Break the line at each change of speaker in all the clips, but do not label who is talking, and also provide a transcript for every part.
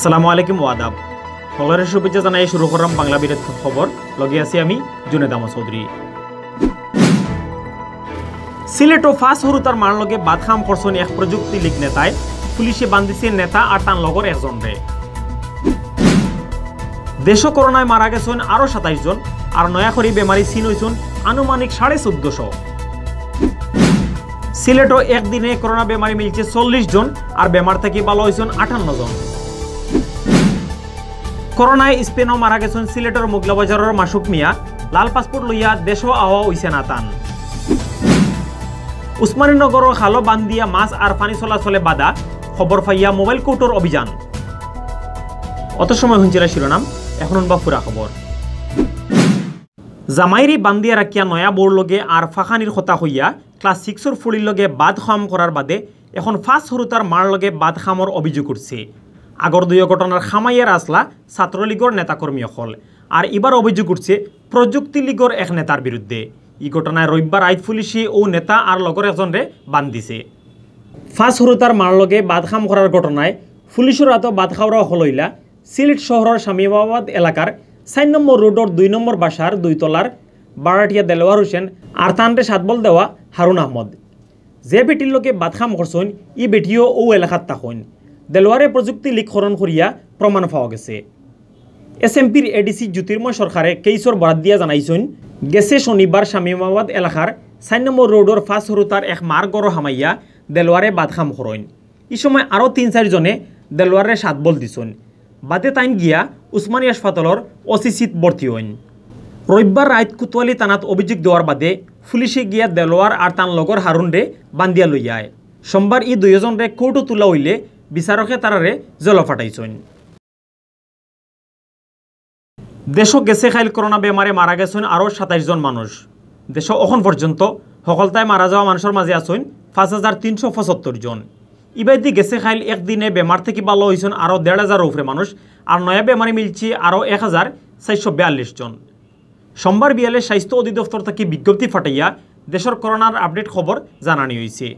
আসসালামু আলাইকুম ওয়াদাব সকলের শুভেচ্ছা জানাই শুরু করলাম বাংলা বিরোধ খবর লগে আছি আমি জুনেদ আহমদ চৌধুরী। সিলেট ও ফাঁস হরুতার মার লগে বাদখাম করছেন এক প্রযুক্তি লীগ নেতায় পুলিশে বান্ধিছে নেতা আর তান লগর একজন রে। দেশ করোনায় মারা গেছেন আরো 27 জন আর নয়াখড়ি বেমারি চিন হয়েছেন আনুমানিক 1450। সিলেটও একদিনে করোনা বেমারি মিলছে 40 জন আর বেমার থেকে ভালো হয়েছেন 58 জন। করোনায় স্পেনও মারা গেছেন সিলেটের মুগলাবাজারের মাসুক মিয়া, লাল পাসপোর্ট লইয়া দেশও আওয়া হইছে না তান। উসমানীনগর খালো বান্দিয়া মাছ আর পানি চলাচলে বাধা, খবর পাইয়া মোবাইল কোর্টর অভিযান। অত সময় শুনছিলা শিরোনাম, এখন বা পুরা খবর। জামাইরি বান্দিয়া রাখিয়া নয়া বোর লগে আর ফাঁকানির কথা হইয়া ক্লাস 6 ফুলির লগে বাদ খাম করার বাদে এখন ফাঁস হরুতার মার লগে বাদ খামর অভিযোগ উঠছে। আগর দুই ঘটনার খামাইয়ের আসলা ছাত্রলীগর নেতাকর্মী হল আর এবার অভিযোগ উঠছে প্রযুক্তি লীগর এক নেতার বিরুদ্ধে। এই ঘটনায় রবিবার আইত পুলিশে ও নেতা আর লগর একজনরে বান্ধিছে। ফাঁস হরুতার মার লগে বাদ খাম করার ঘটনায় পুলিশের হাতে বাদ খাওয়া হলইলা সিলেট শহরের শামীমাবাদ এলাকার 4 নম্বর রোডর 2 নম্বর বাসার 2 তলার বারাটিয়া দেলোয়ার হোসেন আর তানরে 7 বল দেওয়া হারুন আহমদ। যে বেটির লোকে বাদখাম করছেন ই বেটিও ও এলাকাত থাকেন। দেলোয়ারে প্রযুক্তি লিখরণ করিয়া প্রমাণ পাওয়া গেছে। এসএমপির এডিসি জ্যোতির্ময় সরকারে কেইসর বরাদ দিয়া জানাইছেন গেছে শনিবার শামীমাবাদ এলাকার 4 নম্বর রোডর ফাঁস হরুতার এক মার গড় হামাইয়া দেলোয়ারে বাদখাম করেন। এই সময় আরও 3-4 জনে দেলোয়ারে 7 বল দিছেন। বাদে তাইন গিয়া উসমানী হাসপাতালর ওসিসিত ভর্তি হইন। রবিবার রাত কুতোয়ালি থানাত অভিযোগ দেওয়ার বাদে পুলিশে গিয়া দেলোয়ার আর তান লগর হারুনরে বান্দিয়া লইয়ায়। সোমবার ই 2 জনরে কোর্টও তোলা হইলে বিচারকে তারারে জেল ফাটাইছেন। দেশও গেছে খাইল করোনা বেমারে মারা গেছেন আরও 27 জন মানুষ। দেশ এখন পর্যন্ত সকলতায় মারা যাওয়া মানুষের মাঝে আছেন 5375 জন। ইবাইদি গেছে খাইল একদিনে বেমার থেকে ভালো হয়েছেন আরও 1500 উপরে মানুষ আর নয়া বেমারি মিলছে আরও 1442 জন। সোমবার বিয়ালে স্বাস্থ্য অধিদপ্তর থেকে বিজ্ঞপ্তি ফাটাইয়া দেশের করোনার আপডেট খবর জানানি হয়েছে।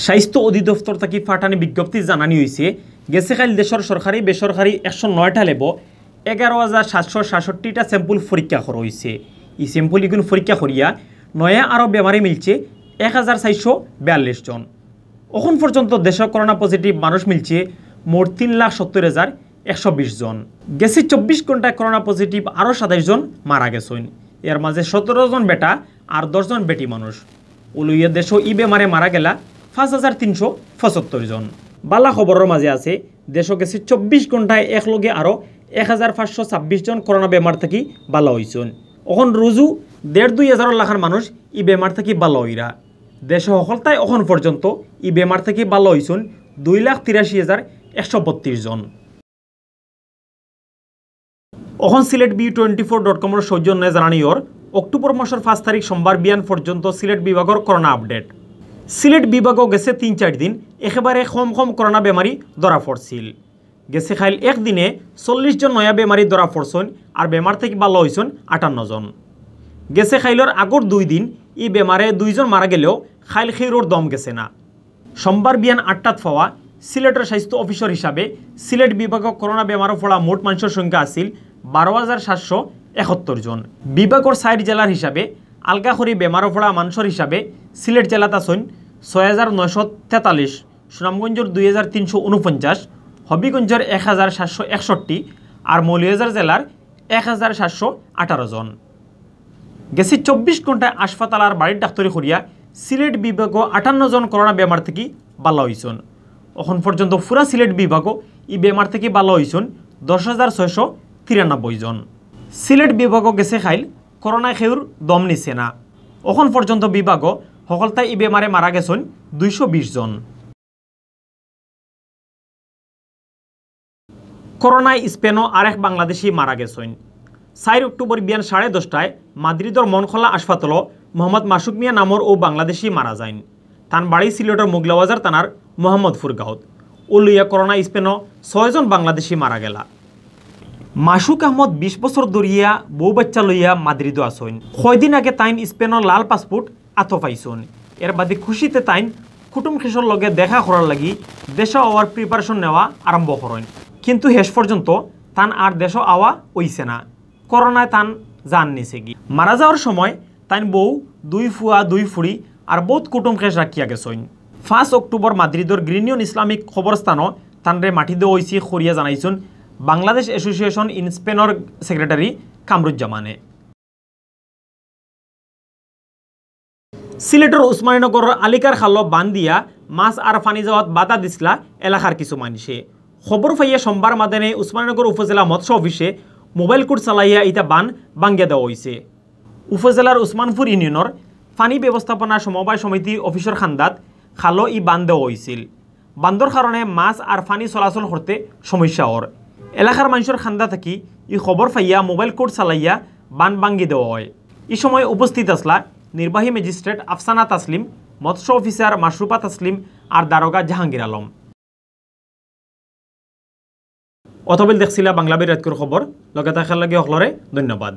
স্বাস্থ্য অধিদপ্তর থেকে ফাটানি বিজ্ঞপ্তি জানানি হয়েছে গেছে খাইল দেশের সরকারি বেসরকারি 109টা লেব 11,767টা স্যাম্পল পরীক্ষা করা হয়েছে। এই স্যাম্পল এগুলো পরীক্ষা করিয়া নয়া আরও বেমারি মিলছে 1442 জন। এখন পর্যন্ত দেশের করোনা পজিটিভ মানুষ মিলছে মোট 3,70,120 জন। গেছে 24 ঘন্টায় করোনা পজিটিভ আরও 27 জন মারা গেছেন। এর মাঝে 17 জন বেটা আর 10 জন বেটি মানুষ। উলুইয়া দেশও ই বেমারে মারা গেলা 5,375 জন। বালা খবরের মাঝে আছে দেশও গেছে 24 ঘন্টায় একলগে আরও 1,526 জন করোনা বেমার থেকে ভালো হয়েছেন। এখন রোজু 1,500 লাখার মানুষ ই বেমার থেকে ভালো হইরা। দেশ সকলতায় এখন পর্যন্ত ই বেমার থেকে ভালো হয়েছেন 2,83,132 জন। এখন সিলেট B24.com সৌজন্যে জানানিওর অক্টোবর মাসের 5 তারিখ সোমবার বিয়ান পর্যন্ত সিলেট বিভাগের করোনা আপডেট। সিলেট বিভাগও গেছে 3-4 দিন একেবারে কম করোনা বেমারি ধরা পড়ছিল। গেছে খাইল একদিনে 40 জন নয়া বেমারি ধরা পড়ছেন আর বেমার থেকে ভালো হয়েছেন 58 জন। গেছে খাইলর আগর 2 দিন ই বেমারে 2 জন মারা গেলেও খাইল খেরোর দম গেছে না। সোমবার বিয়ান 8টাত পাওয়া সিলেটের স্বাস্থ্য অফিসার হিসাবে সিলেট বিভাগের করোনা বেমারও পড়া মোট মানুষের সংখ্যা আছিল 12,771 জন। বিভাগের 4 জেলার হিসাবে আলগাখড়ি বেমারও পড়া মানুষের হিসাবে সিলেট জেলাত আছেন 6,943, সুনামগঞ্জের 2,349, হবিগঞ্জের 1,761 আর মৌলভীবাজার জেলার 1,718 জন। গেছে 24 ঘন্টায় হাসপাতাল আর বাড়ির ডাক্তারি করিয়া সিলেট বিভাগও 58 জন করোনা বেমার থেকে ভালো হয়েছেন। এখন পর্যন্ত পুরা সিলেট বিভাগও এই বেমার থেকে ভালো হয়েছেন 10,693 জন। সিলেট বিভাগও গেছে খাইল করোনায় খেউর দম নিছে না। এখন পর্যন্ত বিভাগও সকলতায় এই বেমারে মারা গেছেন 220 জন। করোনায় স্পেনও আরেক বাংলাদেশি মারা গেছেন। 4 অক্টোবর বিয়ান 10:30টায় মাদ্রিদর মনখোলা হাসপাতালও মোহাম্মদ মাসুক মিয়া নামর ও বাংলাদেশি মারা যায়। তান বাড়ি সিলেটের মুগলাবাজার থানার মোহাম্মদপুর গাঁৱত। ও লইয়া করোনা স্পেনও 6 জন বাংলাদেশি মারা গেলা। মাসুক আহমদ 20 বছর ধরিয়া বউ বাচ্চা লইয়া মাদ্রিদও আসেন। কয়দিন আগে তাইন স্পেনের লাল পাসপোর্ট আতো পাইছেন। এর বাদে খুশিতে তাইন কুটুম খেসর লগে দেখা করার লাগি দেশে হওয়ার প্রিপারেশন নেওয়া আরম্ভ করেন। কিন্তু শেষ পর্যন্ত তান আর দেশ আওয়া হইছে না, করোনায় তান জান নিছে গি। মারা যাওয়ার সময় তাইন বউ, 2 ফুয়া 2 ফুড়ি আর বহুত কুটুম খেস রাখিয়া গেছইন। 5 অক্টোবর মাদ্রিদর গ্রিনিয়ন ইসলামিক খবরস্থানও তানরে মাটি দেওয়া হয়েছি খরিয়া জানাইছুন বাংলাদেশ অ্যাসোসিয়েশন ইন স্পেনর সেক্রেটারি কামরুজ্জামানে। সিলেটের উসমানীনগর আলিকার খাল বান দিয়া মাছ আর ফানি যাওয়াত বাধা দিছিলা এলাকার কিছু মানুষে। খবর পাইয়া সোমবার মাদানে উসমানীনগর উপজেলা মৎস্য অফিসে মোবাইল কোর্ট চালাইয়া ইটা বান ভাঙ্গিয়া দেওয়া হয়েছে। উপজেলার উসমানপুর ইউনিয়নের পানি ব্যবস্থাপনা সমবায় সমিতি অফিসের খান্দাত খালো ই বান দেওয়া হয়েছিল। বান্দর কারণে মাছ আর পানি চলাচল করতে সমস্যা ওর। এলাকার মানুষের খান্দা থাকি ই খবর পাইয়া মোবাইল কোর্ট চালাইয়া বান ভাঙ্গি দেওয়া হয়। এই সময় উপস্থিত আসলা নির্বাহী ম্যাজিস্ট্রেট আফসানা তাসলিম, মৎস্য অফিসার মাশরুফা তাসলিম আর দারোগা জাহাঙ্গীর আলম। অতবেল দেখছিলা বাংলাবীর রাতকুর খবর, লগে থাকার লাগে সকলরে ধন্যবাদ।